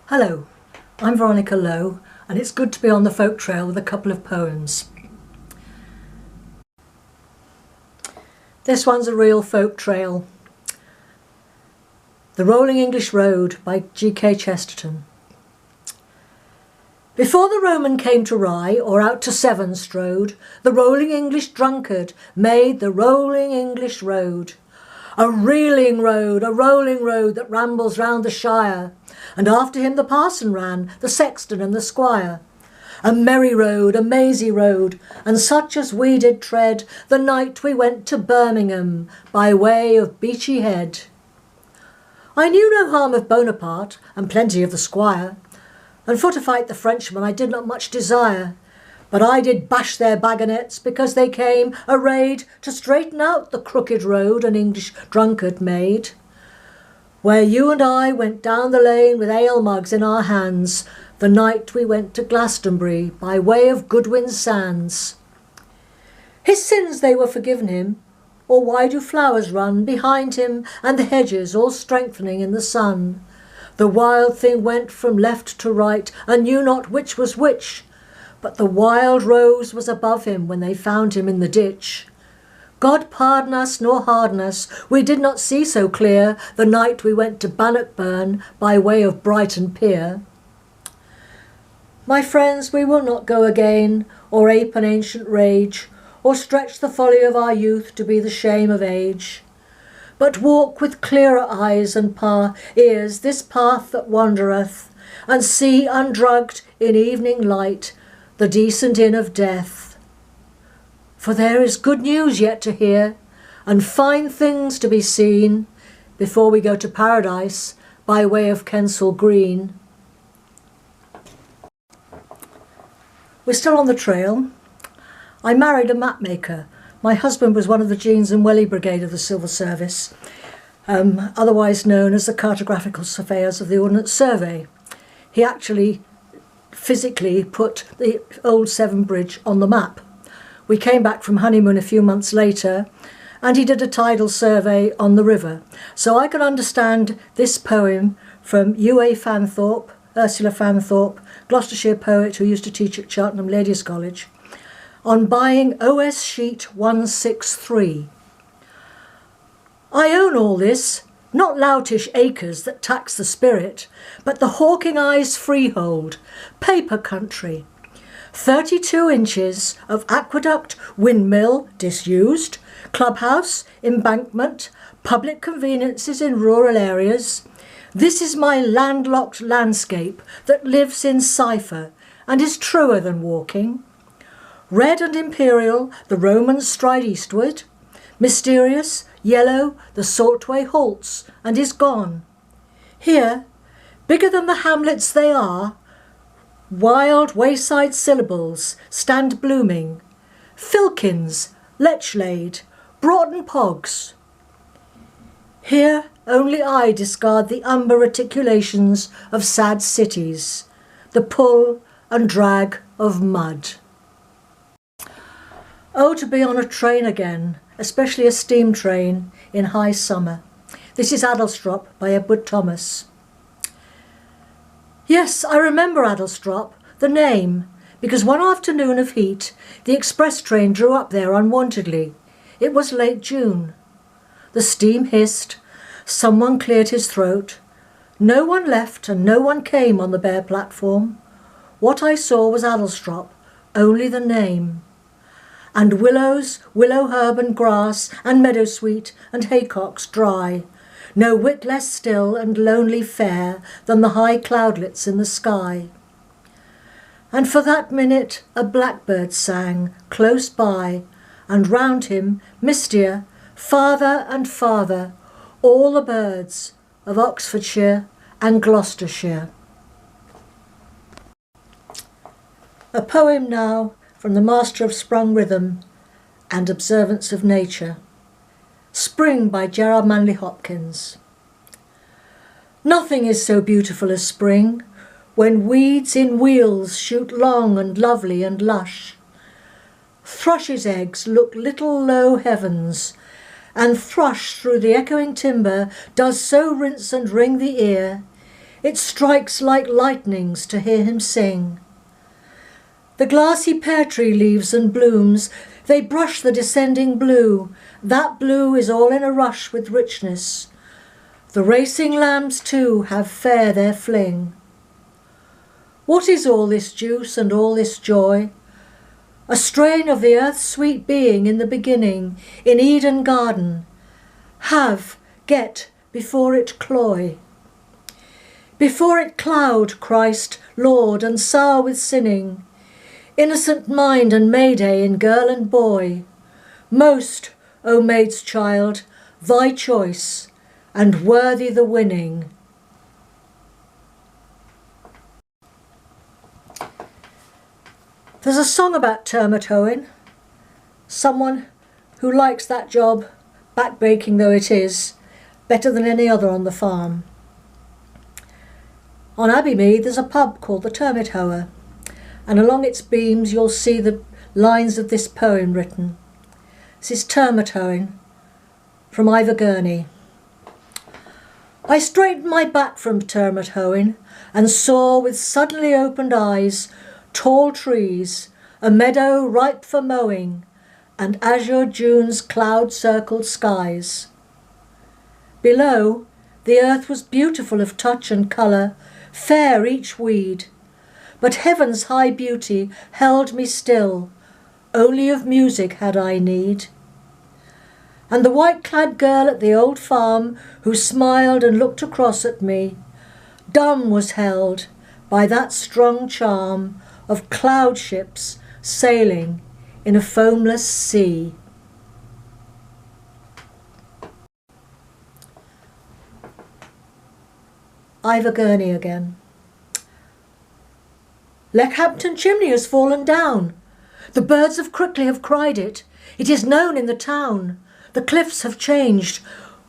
Hello, I'm Veronica Lowe, and it's good to be on the folk trail with a couple of poems. This one's a real folk trail. The Rolling English Road by G.K. Chesterton. Before the Roman came to Rye, or out to Severn strode, the rolling English drunkard made the rolling English road. A reeling road, a rolling road that rambles round the shire, and after him the parson ran, the sexton and the squire. A merry road, a mazy road, and such as we did tread the night we went to Birmingham by way of Beachy Head. I knew no harm of Bonaparte, and plenty of the squire, and for to fight the Frenchmen I did not much desire, but I did bash their bagonets because they came arrayed to straighten out the crooked road an English drunkard made. Where you and I went down the lane with ale mugs in our hands, the night we went to Glastonbury by way of Goodwin Sands. His sins they were forgiven him, or why do flowers run behind him and the hedges all strengthening in the sun? The wild thing went from left to right and knew not which was which, but the wild rose was above him when they found him in the ditch. God pardon us nor harden us, we did not see so clear the night we went to Bannockburn by way of Brighton Pier. My friends, we will not go again, or ape an ancient rage, or stretch the folly of our youth to be the shame of age, but walk with clearer eyes and ears this path that wandereth, and see undrugged in evening light the decent inn of death. For there is good news yet to hear, and fine things to be seen, before we go to paradise by way of Kensal Green. We're still on the trail. I married a mapmaker. My husband was one of the Jeans and Welly Brigade of the Civil Service, otherwise known as the Cartographical Surveyors of the Ordnance Survey. He actually physically put the old Severn Bridge on the map. We came back from honeymoon a few months later, and he did a tidal survey on the river. So I can understand this poem from Ursula Fanthorpe, Gloucestershire poet who used to teach at Cheltenham Ladies' College, on buying OS sheet 163. I own all this, not loutish acres that tax the spirit, but the hawking eyes freehold, paper country. 32 inches of aqueduct, windmill disused, clubhouse, embankment, public conveniences in rural areas. This is my landlocked landscape that lives in cipher and is truer than walking. Red and imperial, the Romans stride eastward. Mysterious, yellow, the Saltway halts and is gone. Here, bigger than the hamlets they are, wild wayside syllables stand blooming. Filkins, Lechlade, Broughton Pogs. Here only I discard the umber reticulations of sad cities, the pull and drag of mud. Oh, to be on a train again, especially a steam train in high summer. This is Addlestrop by Edward Thomas. Yes, I remember Addlestrop, the name, because one afternoon of heat, the express train drew up there unwontedly. It was late June. The steam hissed, someone cleared his throat. No one left and no one came on the bare platform. What I saw was Addlestrop, only the name. And willows, willow herb and grass, and meadowsweet and haycocks dry, no whit less still and lonely fair than the high cloudlets in the sky. And for that minute a blackbird sang close by, and round him, mistier, farther and farther, all the birds of Oxfordshire and Gloucestershire. A poem now from the master of sprung rhythm and observance of nature. Spring by Gerard Manley Hopkins. Nothing is so beautiful as spring, when weeds in wheels shoot long and lovely and lush. Thrushes' eggs look little low heavens, and thrush through the echoing timber does so rinse and ring the ear, It strikes like lightnings to hear him sing. The glassy pear tree leaves and blooms, they brush the descending blue. That blue is all in a rush with richness. The racing lambs too have fair their fling. What is all this juice and all this joy? A strain of the earth's sweet being in the beginning, in Eden garden. Have, get, before it cloy. Before it cloud, Christ, Lord, and sour with sinning. Innocent mind and Mayday in girl and boy. Most, O maid's child, thy choice, and worthy the winning. There's a song about termite hoeing. Someone who likes that job, backbreaking though it is, better than any other on the farm. On Abbeymead there's a pub called the Termite Hoer, and along its beams you'll see the lines of this poem written. This is termite hoeing from Ivor Gurney. I straightened my back from termite hoeing and saw with suddenly opened eyes tall trees, a meadow ripe for mowing, and azure June's cloud-circled skies. Below, the earth was beautiful of touch and colour, fair each weed, but heaven's high beauty held me still, only of music had I need. And the white-clad girl at the old farm, who smiled and looked across at me, dumb was held by that strong charm of cloud ships sailing in a foamless sea. Ivor Gurney again. Leckhampton chimney has fallen down. The birds of Crickley have cried it. It is known in the town. The cliffs have changed.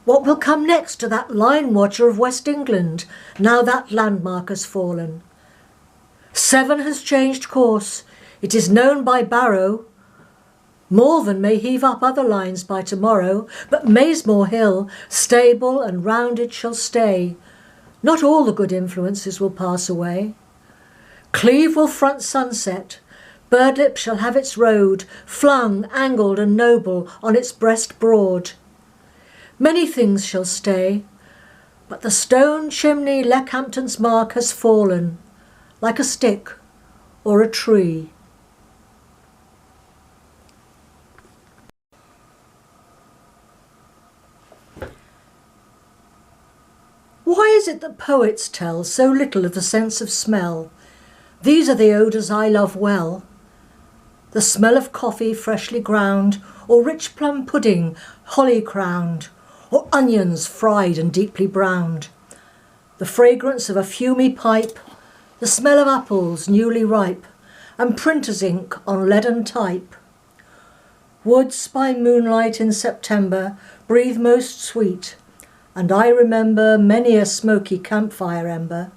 What will come next to that line watcher of West England, now that landmark has fallen? Severn has changed course. It is known by Barrow. Morven may heave up other lines by tomorrow, but Maysmore Hill, stable and rounded, shall stay. Not all the good influences will pass away. Cleve will front sunset. Birdlip shall have its road, flung, angled and noble on its breast broad. Many things shall stay, but the stone chimney Leckhampton's mark has fallen, like a stick or a tree. Why is it that poets tell so little of the sense of smell? These are the odours I love well. The smell of coffee freshly ground, or rich plum pudding holly crowned, or onions fried and deeply browned. The fragrance of a fumy pipe, the smell of apples newly ripe, and printer's ink on leaden type. Woods by moonlight in September breathe most sweet, and I remember many a smoky campfire ember.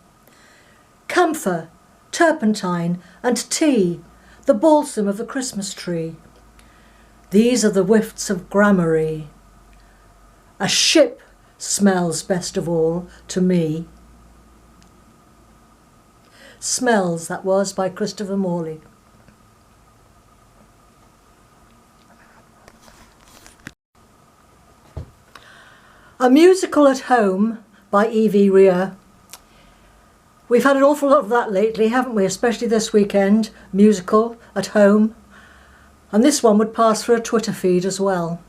Camphor, turpentine and tea, the balsam of the Christmas tree. These are the whiffs of gramarye. A ship smells best of all to me. Smells, that was, by Christopher Morley. A musical at home by Evie Rea. We've had an awful lot of that lately, haven't we? Especially this weekend, musical at home. And this one would pass for a Twitter feed as well.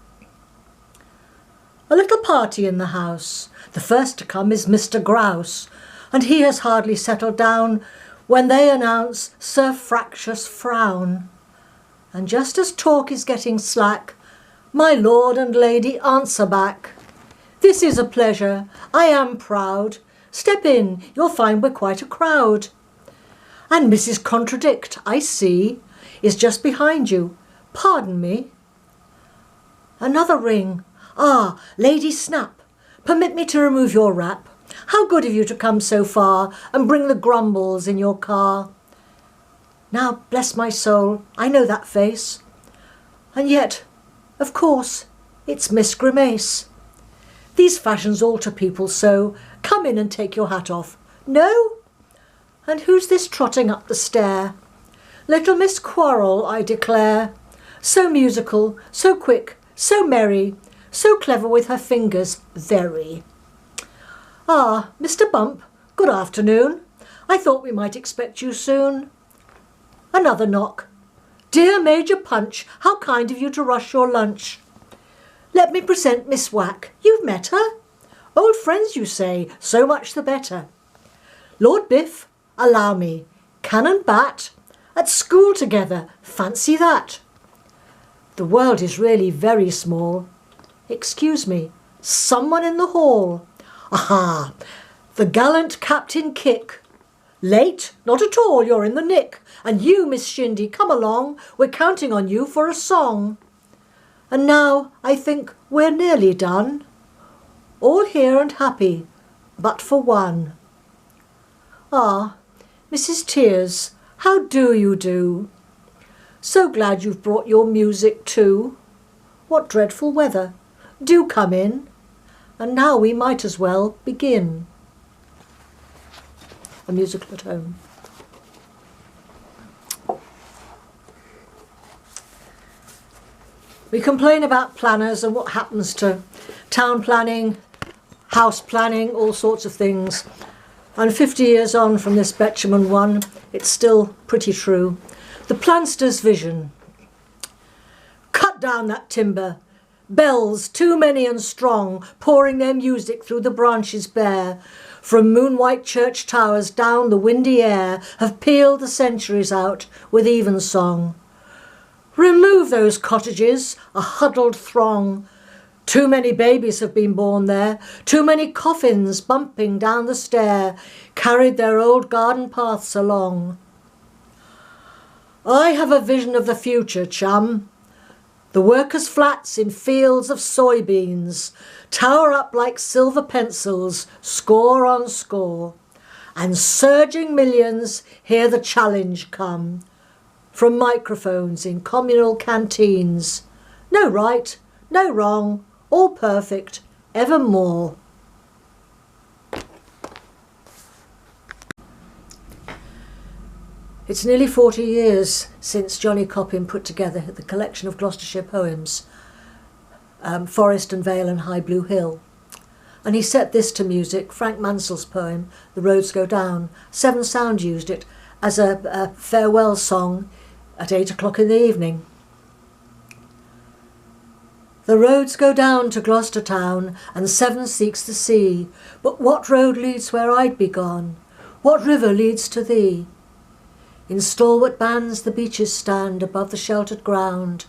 A little party in the house. The first to come is Mr. Grouse, and he has hardly settled down when they announce Sir Fractious Frown. And just as talk is getting slack, my lord and lady answer back. This is a pleasure, I am proud. Step in, you'll find we're quite a crowd. And Mrs. Contradict, I see, is just behind you. Pardon me. Another ring. Ah, Lady Snap, permit me to remove your wrap. How good of you to come so far and bring the grumbles in your car. Now, bless my soul, I know that face. And yet, of course, it's Miss Grimace. These fashions alter people so. Come in and take your hat off. No? And who's this trotting up the stair? Little Miss Quarrel, I declare. So musical, so quick, so merry, so clever with her fingers, very. Ah, Mr. Bump, good afternoon. I thought we might expect you soon. Another knock. Dear Major Punch, how kind of you to rush your lunch. Let me present Miss Whack. You've met her? Old friends, you say, so much the better. Lord Biff, allow me. Cannon Bat, at school together, fancy that. The world is really very small. Excuse me, someone in the hall. Aha, the gallant Captain Kick. Late? Not at all, you're in the nick. And you, Miss Shindy, come along. We're counting on you for a song. And now I think we're nearly done. All here and happy, but for one. Ah, Mrs. Tears, how do you do? So glad you've brought your music too. What dreadful weather. Do come in. And now we might as well begin. A musical at home. We complain about planners and what happens to town planning, house planning, all sorts of things. And 50 years on from this Betjeman one, it's still pretty true. The planster's vision. Cut down that timber. Bells, too many and strong, pouring their music through the branches bare, from moon-white church towers down the windy air, have pealed the centuries out with even song. Remove those cottages, a huddled throng. Too many babies have been born there, too many coffins bumping down the stair, carried their old garden paths along. I have a vision of the future, chum. The workers' flats in fields of soybeans tower up like silver pencils, score on score, and surging millions hear the challenge come from microphones in communal canteens. No right, no wrong, all perfect, evermore. It's nearly 40 years since Johnny Coppin put together the collection of Gloucestershire poems, Forest and Vale and High Blue Hill. And he set this to music, Frank Mansell's poem, The Roads Go Down. Seven Sound used it as a farewell song at 8 o'clock in the evening. The roads go down to Gloucester town, and Seven seeks the sea. But what road leads where I'd be gone? What river leads to thee? In stalwart bands the beeches stand above the sheltered ground.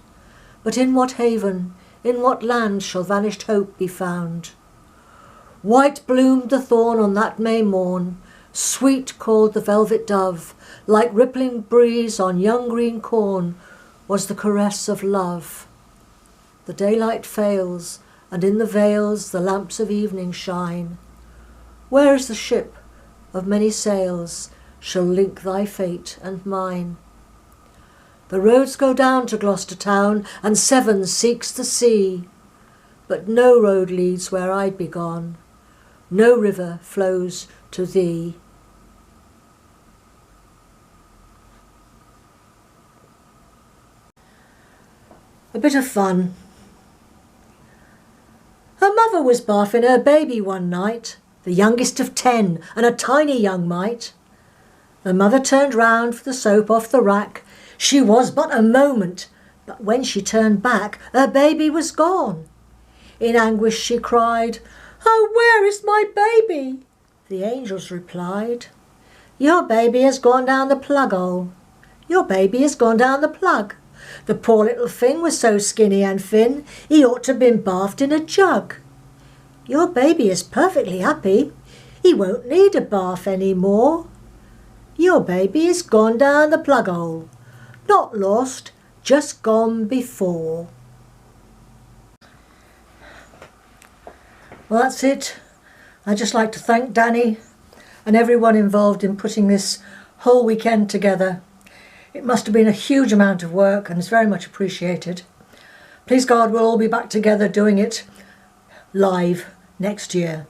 But in what haven, in what land shall vanished hope be found? White bloomed the thorn on that May morn, sweet called the velvet dove, like rippling breeze on young green corn was the caress of love. The daylight fails, and in the vales the lamps of evening shine. Where is the ship of many sails shall link thy fate and mine? The roads go down to Gloucester town, and Seven seeks the sea. But no road leads where I'd be gone, no river flows to thee. A bit of fun. Her mother was bathing her baby one night, the youngest of 10 and a tiny young mite. The mother turned round for the soap off the rack. She was but a moment, but when she turned back, her baby was gone. In anguish she cried, "Oh, where is my baby?" The angels replied, "Your baby has gone down the plug hole. Your baby has gone down the plug. The poor little thing was so skinny and thin, he ought to have been bathed in a jug. Your baby is perfectly happy. He won't need a bath any more. Your baby is gone down the plug hole. Not lost, just gone before." Well, that's it. I'd just like to thank Danny and everyone involved in putting this whole weekend together. It must have been a huge amount of work and it's very much appreciated. Please God, we'll all be back together doing it live next year.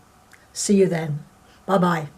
See you then. Bye-bye.